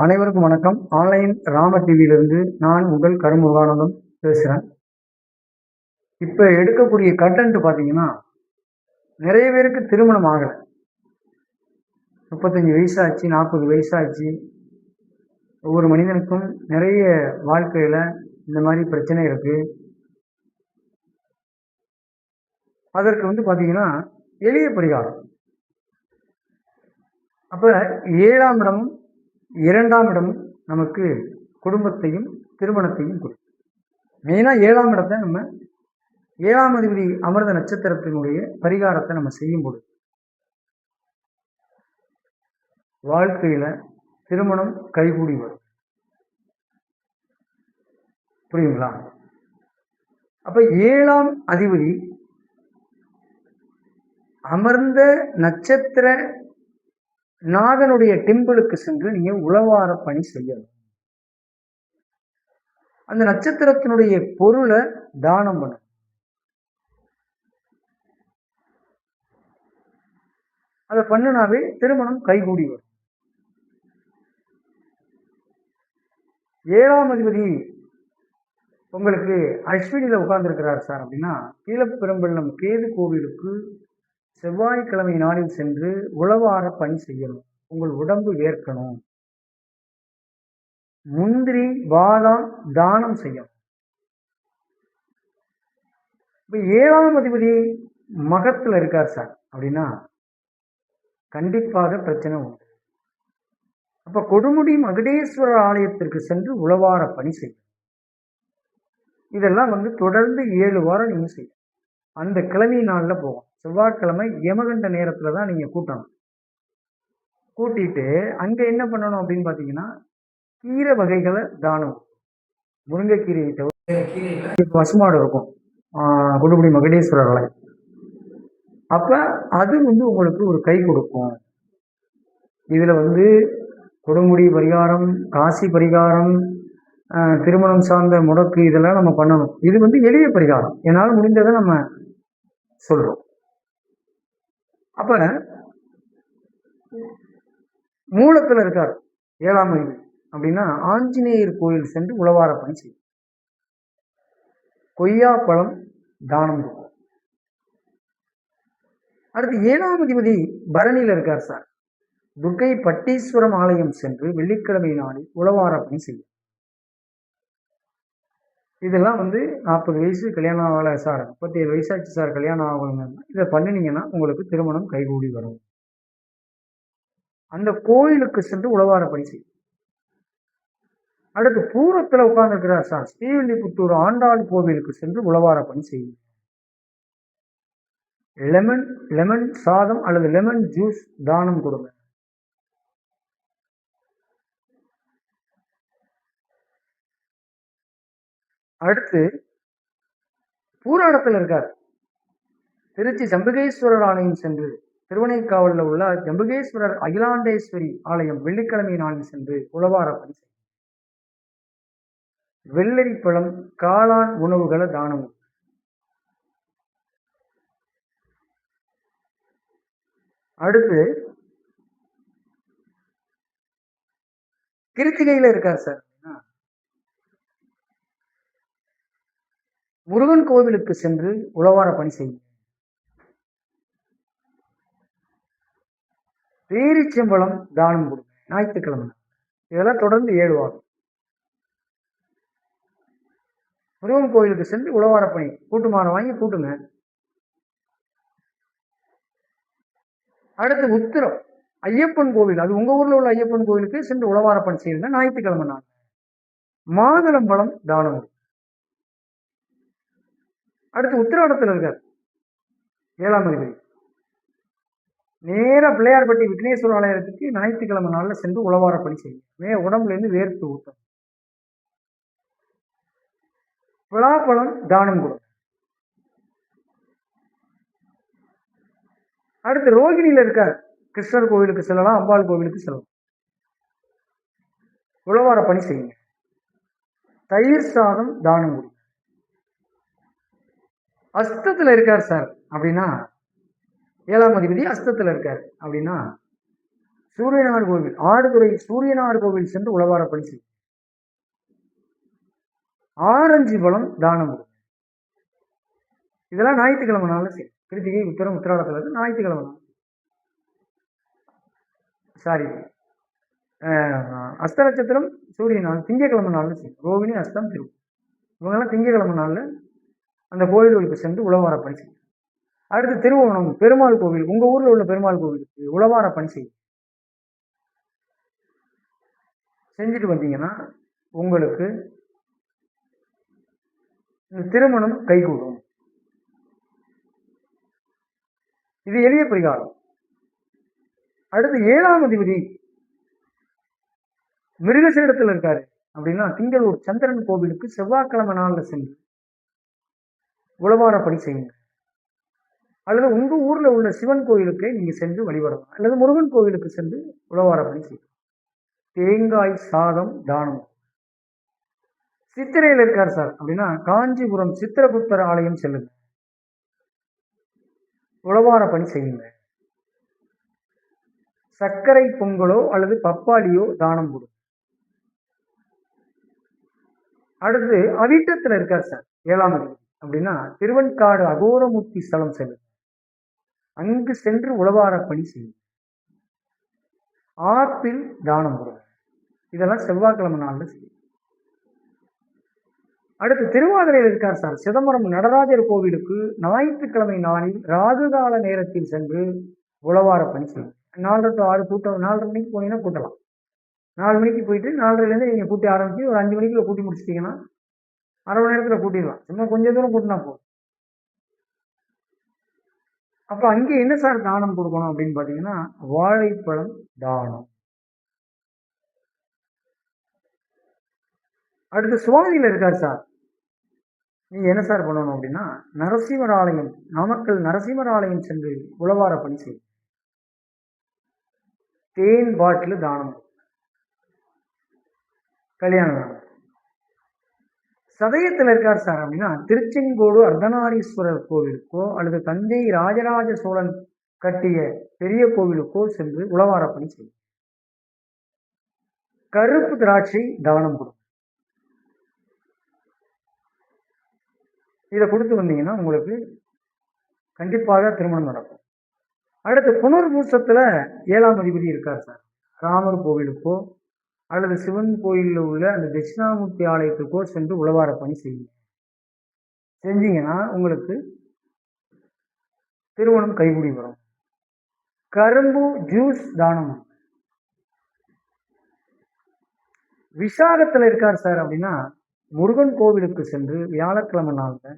அனைவருக்கும் வணக்கம். ஆன்லைன் ராம டிவியிலிருந்து நான் உங்கள் கருமுகானந்தம் பேசுகிறேன். இப்போ எடுக்கக்கூடிய கண்டென்ட் பார்த்தீங்கன்னா, நிறைய பேருக்கு திருமணம் ஆகலை. 35 வயசாச்சு, 40 வயசாச்சு. ஒவ்வொரு மனிதனுக்கும் நிறைய வாழ்க்கையில் இந்த மாதிரி பிரச்சனை இருக்கு. அதற்கு பார்த்தீங்கன்னா எளிய பரிகாரம். அப்போ 7ஆம் இடம் 2ஆம் இடம் நமக்கு குடும்பத்தையும் திருமணத்தையும் கொடுக்கும். மெயினாக 7ஆம் இடத்தை நம்ம 7ஆம் அதிபதி அமிர்த நட்சத்திரத்தினுடைய பரிகாரத்தை நம்ம செய்யும் பொழுது வாழ்க்கையில திருமணம் கைகூடி வரும். புரியுங்களா? அப்ப 7ஆம் அதிபதி அமர்ந்த நட்சத்திர நாதனுடைய டெம்பிளுக்கு சென்று நீங்க உளவார பணி செய்யணும். அந்த நட்சத்திரத்தினுடைய பொருளை தானம் பண்ணணும். அதை பண்ணினாவே திருமணம் கைகூடி வரும். 7ஆம் அதிபதி உங்களுக்கு அஸ்வினியில உட்கார்ந்துருக்கிறார் சார் அப்படின்னா, கீழப்பெரும்பள்ளம் கேது கோவிலுக்கு செவ்வாய்க்கிழமை நாளில் சென்று உளவார பணி செய்யணும். உங்கள் உடம்பு வேர்க்கணும். முந்திரி பாதாம் தானம் செய்யணும். இப்ப 7ஆம் அதிபதி மகத்துல இருக்கார் சார் அப்படின்னா கண்டிப்பாக பிரச்சனை உண்டு. அப்ப கொடுமுடி மகுடேஸ்வரர் ஆலயத்திற்கு சென்று உளவார பணி செய்யும். இதெல்லாம் தொடர்ந்து 7 வாரம் நீங்க செய்யும். அந்த கிழமை நாள்ல போகும். செவ்வாய்க்கிழமை யமகண்ட நேரத்துல தான் நீங்க கூட்டணும். கூட்டிட்டு அங்க என்ன பண்ணணும் அப்படின்னு பாத்தீங்கன்னா, கீரை வகைகளை தானம். முருங்கைக்கீரையை தவிர பசுமாடு இருக்கும் கொடுமுடி மகுடேஸ்வரர் ஆலயம். அப்ப அது உங்களுக்கு ஒரு கை கொடுக்கும். இதுல கொடுமுடி பரிகாரம், காசி பரிகாரம், திருமணம் சார்ந்த முடக்கு இதெல்லாம் நம்ம பண்ணணும். இது எளிய பரிகாரம். என்னால் முடிந்ததை நம்ம சொல்றோம். அப்ப மூலத்துல இருக்கார் 7ஆம் அதிபதி அப்படின்னா ஆஞ்சநேயர் கோயில் சென்று உளவார பணி செய்யும். கொய்யாப்பழம் தானம் கொடுக்கும். அடுத்து 7ஆம் அதிபதி பரணியில இருக்கார் சார். துர்க்கை பட்டீஸ்வரம் ஆலயம் சென்று வெள்ளிக்கிழமை நாளில் உளவார பணி செய்யும். இதெல்லாம் 40 வயசு கல்யாணம் ஆகலை சார், 37 வயசாச்சு சார் கல்யாணம் ஆகணுங்க, இதை பண்ணினீங்கன்னா உங்களுக்கு திருமணம் கைகூடி வரும். அந்த கோயிலுக்கு சென்று உளவார பணி செய்யும். அடுத்து பூரத்துல உட்கார்ந்து இருக்கிறார் சார், ஸ்ரீவில்லிபுத்தூர் ஆண்டாள் கோவிலுக்கு சென்று உளவார பணி செய்யும். லெமன் சாதம் அல்லது லெமன் ஜூஸ் தானம் கொடுங்க. அடுத்து பூராடத்தில் இருக்கார். திருச்சி ஜம்புகேஸ்வரர் ஆலயம் சென்று திருவனைக்காவலில் உள்ள ஜம்புகேஸ்வரர் அகிலாண்டேஸ்வரி ஆலயம் வெள்ளிக்கிழமை நாளில் சென்று உளவார பணி செய்யும். வெள்ளரி பழம் காளான் உணவுகளை தானம். அடுத்து கிருத்திகையில இருக்கார் சார். முருகன் கோவிலுக்கு சென்று உளவார பணி செய்யும். பேரிச்சம்பழம் தானம் கொடுங்க ஞாயிற்றுக்கிழமை. இதெல்லாம் தொடர்ந்து 7 வாரம். முருகன் கோவிலுக்கு சென்று உளவார பணி கூட்டுமானம் வாங்கி கூட்டுங்க. அடுத்து உத்திரம் ஐயப்பன் கோவில், அது உங்க ஊர்ல உள்ள ஐயப்பன் கோவிலுக்கு சென்று உளவார பணி செய்யுங்க ஞாயிற்றுக்கிழமை நாள். மாதுளம்பழம் தானம். அடுத்து உத்திராடத்தில் இருக்கார் 7ஆம் அதிபதி. நேர பிள்ளையார்பட்டி விக்னேஸ்வர ஆலயத்துக்கு ஞாயிற்றுக்கிழமை நாள்ல சென்று உளவார பணி செய்யும். உடம்புல இருந்து வேர்த்து ஊட்டும். பலாப்பழம் தானம் கொடுக்கும். அடுத்து ரோகிணியில இருக்கார். கிருஷ்ணர் கோவிலுக்கு செல்லலாம், அம்பாள் கோவிலுக்கு செல்லலாம். உளவார பணி செய்யுங்க. தயிர் சாதம் தானம் கொடுக்கும். அஸ்தத்துல இருக்கார் சார் அப்படின்னா 7ஆம் அதிபதி அஸ்தத்துல இருக்கார் அப்படின்னா சூரியனார் கோவில், ஆடுதுறை சூரியனார் கோவில் சென்று உழவார பணி செய்யும். ஆரஞ்சு பழம் தானம் கொடுங்க. இதெல்லாம் ஞாயிற்றுக்கிழமை நாள்ல செய்யும். கிருத்திகை, உத்திரம், உத்திராடத்துல ஞாயிற்றுக்கிழமை நாள். சாரி, அஸ்த நட்சத்திரம் சூரிய நாள் திங்கக்கிழமை நாள்ல செய்யும். ரோகிணி, அஸ்தம், திரு இவங்கெல்லாம் திங்கக்கிழமை நாள்ல அந்த கோயில்களுக்கு சென்று உழவார பணி செய்யும். அடுத்து திருவோணம் பெருமாள் கோவில், உங்க ஊர்ல உள்ள பெருமாள் கோவிலுக்கு உழவார பணி செய்யும். செஞ்சுட்டு வந்தீங்கன்னா உங்களுக்கு திருமணம் கைகூடும். இது எளிய பரிகாரம். அடுத்து 7ஆம் அதிபதி மிருகசீடத்தில் இருக்காரு அப்படின்னா திங்களூர் சந்திரன் கோவிலுக்கு செவ்வாய்க்கிழமை நாள்ல சென்று உழவார பணி செய்யுங்க. அல்லது உங்க ஊர்ல உள்ள சிவன் கோயிலுக்கு நீங்க சென்று வழிபடலாம். அல்லது முருகன் கோவிலுக்கு சென்று உழவார பணி செய்யும். தேங்காய் சாதம் தானம். சித்திரையில் இருக்கார் சார் அப்படின்னா காஞ்சிபுரம் சித்திரகுப்தர் ஆலயம் செல்லுங்க, உழவார பணி செய்யுங்க. சர்க்கரை பொங்கலோ அல்லது பப்பாளியோ தானம் கொடுங்க. அடுத்து அவிட்டத்துல இருக்கார் சார் 7ஆம் அதிபதி அப்படின்னா திருவெண்காடு அகோரமூர்த்தி ஸ்தலம் செல்லுங்க, அங்கு சென்று உழவார பணி செய்யும். ஆப்பிள் தானம் கொடுங்க. இதெல்லாம் செவ்வாய்க்கிழமை நாள்ல செய்யும். அடுத்து திருவாதிரையில் இருக்கார் சார் சிதம்பரம் நடராஜர் கோவிலுக்கு ஞாயிற்றுக்கிழமை நாளில் ராகுகால நேரத்தில் சென்று உழவார பணி செய்யும். 4 to 6 கூட்டம். 4:30 மணிக்கு போனீங்கன்னா கூட்டலாம். 4 மணிக்கு போயிட்டு 4:30லேருந்து நீங்க கூட்டி ஆரம்பிச்சு ஒரு 5 மணிக்குள்ள கூட்டி முடிச்சிட்டீங்கன்னா அரை மணி நேரத்துல கூட்டிடலாம். சும்மா கொஞ்சம் தூரம் கூட்டினா போதும். அப்ப அங்கே என்ன சார் தானம் கொடுக்கணும் அப்படின்னு பாத்தீங்கன்னா வாழைப்பழம் தானம். அடுத்து சுவாதியில இருக்கார் சார், நீங்க என்ன சார் பண்ணணும் அப்படின்னா நரசிம்மர் ஆலயம், நாமக்கல் நரசிம்மர் ஆலயம் சென்று உழவார பணி செய்யும். தேன் பாட்டில் தானம். கல்யாணம். சதயத்தில் இருக்கார் சார் அப்படின்னா திருச்செங்கோடு அர்த்தநாரீஸ்வரர் கோவிலுக்கோ அல்லது தஞ்சை ராஜராஜ சோழன் கட்டிய பெரிய கோவிலுக்கோ சென்று உழவார பணி செய்யும். கருப்பு திராட்சை தானம் கொடுக்கும். இதை கொடுத்து வந்தீங்கன்னா உங்களுக்கு கண்டிப்பாக திருமணம் நடக்கும். அடுத்து புனர்பூசத்துல 7ஆம் அதிபதி இருக்கார் சார், ராமர் கோவிலுக்கோ அல்லது சிவன் கோயிலில் உள்ள அந்த தட்சிணாமூர்த்தி ஆலயத்துக்கோ சென்று உழவார பணி செய்யுங்க. செஞ்சீங்கன்னா உங்களுக்கு திருமணம் கைகூடி வரும். கரும்பு ஜூஸ் தானம். விசாகத்துல இருக்கார் சார் அப்படின்னா முருகன் கோவிலுக்கு சென்று வியாழக்கிழமை நாள்ல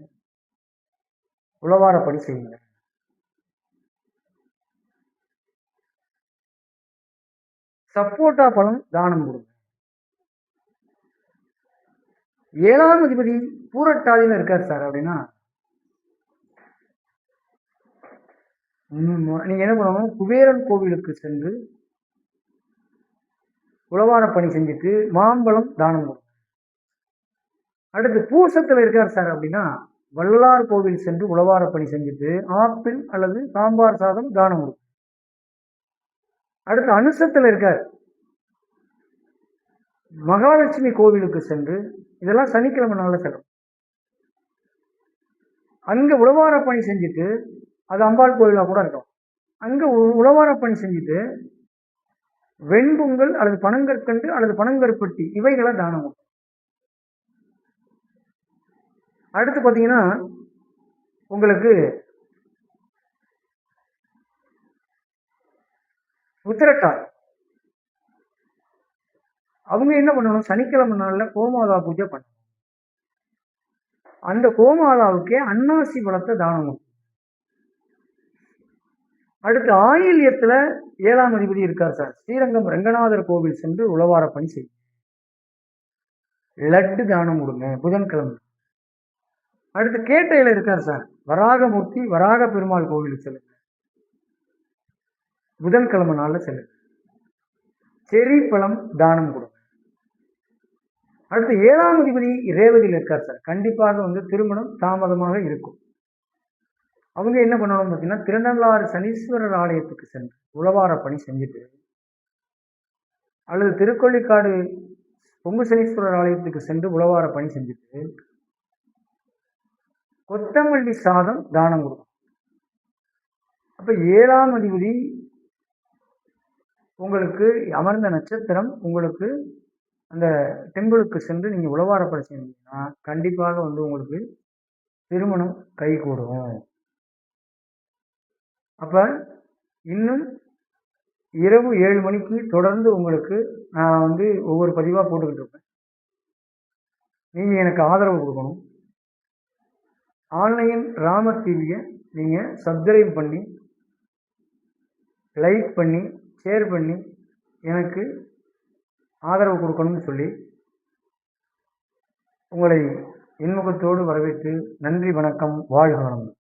உழவார பணி செய்யுங்க. சப்போட்டா பழம் தானம் கொடுங்க. 7ஆம் அதிபதி பூரட்டாதியில இருக்கார் சார் அப்படின்னா நீங்க என்ன பண்ணணும், குபேரன் கோவிலுக்கு சென்று உழவார பணி செஞ்சுட்டு மாம்பழம் தானம் கொடுங்க. அடுத்து பூசத்துல இருக்கார் சார் அப்படின்னா வள்ளலார் கோவில் சென்று உழவார பணி செஞ்சுட்டு ஆப்பிள் அல்லது சாம்பார் சாதம் தானம் கொடுக்கும். அடுத்து அனுசத்துல இருக்கார் மகாலட்சுமி கோவிலுக்கு சென்று, இதெல்லாம் சனிக்கிழமை நாள்ல செல்லும், அங்க உழவார பணி செஞ்சுட்டு, அது அம்பாள் கோவிலா கூட இருக்கும், அங்க உழவார பணி செஞ்சுட்டு வெண்பொங்கல் அல்லது பனங்கற்கண்டு அல்லது பனங்கற்பட்டி இவைகளை தானம் கொடுக்கும். அடுத்து பாத்தீங்கன்னா உங்களுக்கு உத்திரட்டாதி, அவங்க என்ன பண்ணணும், சனிக்கிழமை நாள்ல கோமாதா பூஜை பண்ணணும். அந்த கோமாதாவுக்கே அன்னாசி பழத்தை தானம் கொடுக்கும். அடுத்து ஆயில்யத்துல 7ஆம் அதிபதி இருக்கார் சார், ஸ்ரீரங்கம் ரங்கநாதர் கோவில் சென்று உழவார பணி செய்யும். லட்டு தானம் கொடுங்க புதன்கிழமை. அடுத்து கேட்டையில இருக்கார் சார் வராகமூர்த்தி வராக பெருமாள் கோவிலுக்கு செல்லுங்க, புதன்கிழமை நாள்ல செல்லுங்க. செரி பழம் தானம் கொடுங்க. அடுத்து 7ஆம் அதிபதி ரேவதியில் இருக்கார் சார், கண்டிப்பாக திருமணம் தாமதமாக இருக்கும். அவங்க என்ன பண்ணணும் பார்த்தீங்கன்னா திருநள்ளாறு சனீஸ்வரர் ஆலயத்துக்கு சென்று உழவார பணி செஞ்சுட்டு அல்லது திருக்கொள்ளிக்காடு பொங்கு சனீஸ்வரர் ஆலயத்துக்கு சென்று உழவார பணி செஞ்சுட்டு கொத்தமல்லி சாதம் தானம் கொடுக்கும். அப்ப 7ஆம் அதிபதி உங்களுக்கு அமர்ந்த நட்சத்திரம் உங்களுக்கு அந்த டெம்பிளுக்கு சென்று நீங்க உழவார பணி செஞ்சீங்கன்னா கண்டிப்பாக வந்து உங்களுக்கு திருமணம் கைகூடும். அப்ப இன்னும் இரவு 7 மணிக்கு தொடர்ந்து உங்களுக்கு நான் வந்து ஒவ்வொரு பதிவா போட்டுக்கிட்டு இருப்பேன். நீங்க எனக்கு ஆதரவு கொடுக்கணும். ஆன்லைன் ராமர் டிவியை நீங்க சப்ஸ்கிரைப் பண்ணி, லைக் பண்ணி, ஷேர் பண்ணி எனக்கு ஆதரவு கொடுக்கணும்னு சொல்லி உங்களை இன்முகத்தோடு வரவேற்று நன்றி, வணக்கம், வாழ்க வளமுடன்.